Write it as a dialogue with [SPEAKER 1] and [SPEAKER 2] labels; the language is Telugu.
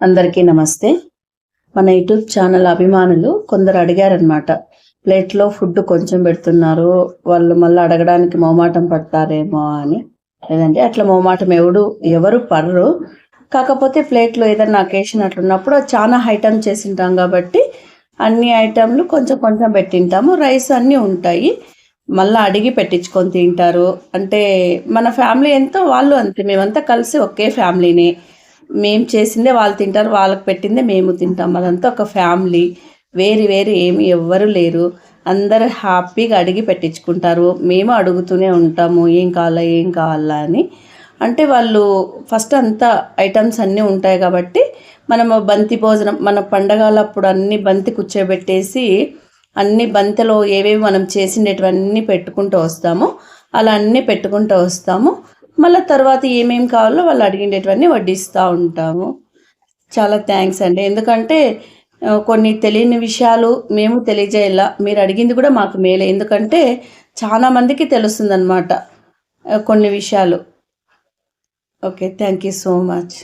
[SPEAKER 1] అందరికీ నమస్తే. మన యూట్యూబ్ ఛానల్ అభిమానులు కొందరు అడిగారనమాట. ప్లేట్‌లో ఫుడ్ కొంచెం పెడుతున్నారు. వాళ్ళు మళ్ళీ అడగడానికి మొహమాటం పడతారేమో అని. లేదండి, అట్లా మొహమాటం ఎవరు పడరు. కాకపోతే ప్లేట్‌లో ఏదన్నా అకేషన్ అట్లున్నప్పుడు చాలా ఐటెమ్ చేసింటాం కాబట్టి అన్ని ఐటెమ్‌లు కొంచెం కొంచెం పెట్టింటాము. రైస్ అన్నీ ఉంటాయి. మళ్ళా అడిగి పెట్టించుకొని తింటారు. అంటే మన ఫ్యామిలీ ఎంతో వాళ్ళు అంతే. మేమంతా కలిసి ఒకే ఫ్యామిలీనే. మేము చేసిందే వాళ్ళు తింటారు. వాళ్ళకి పెట్టిందే మేము తింటాం. అదంతా ఒక ఫ్యామిలీ. వేరు వేరు ఏమి ఎవ్వరు లేరు. అందరూ హ్యాపీగా అడిగి పెట్టించుకుంటారు. మేము అడుగుతూనే ఉంటాము ఏం కావాలా? ఏం కావాలా? అని. అంటే వాళ్ళు ఫస్ట్ అంతా ఐటమ్స్ అన్నీ ఉంటాయి కాబట్టి మనము బంతి భోజనం మన పండగలప్పుడు అన్నీ బంతి కూర్చోబెట్టేసి అన్ని బంతిలో ఏవేవి మనం చేసినటువన్నీ పెట్టుకుంటూ వస్తామో అలా అన్నీ పెట్టుకుంటూ వస్తాము. మళ్ళీ తర్వాత ఏమేమి కావాలో వాళ్ళు అడిగినటువన్నీ వడ్డిస్తూ ఉంటాము. చాలా థ్యాంక్స్ అండి. ఎందుకంటే కొన్ని తెలియని విషయాలు మేము తెలియజేయాల. మీరు అడిగింది కూడా మాకు మేలే. ఎందుకంటే చాలా మందికి తెలుస్తుందన్నమాట కొన్ని విషయాలు. Okay. Thank you so much.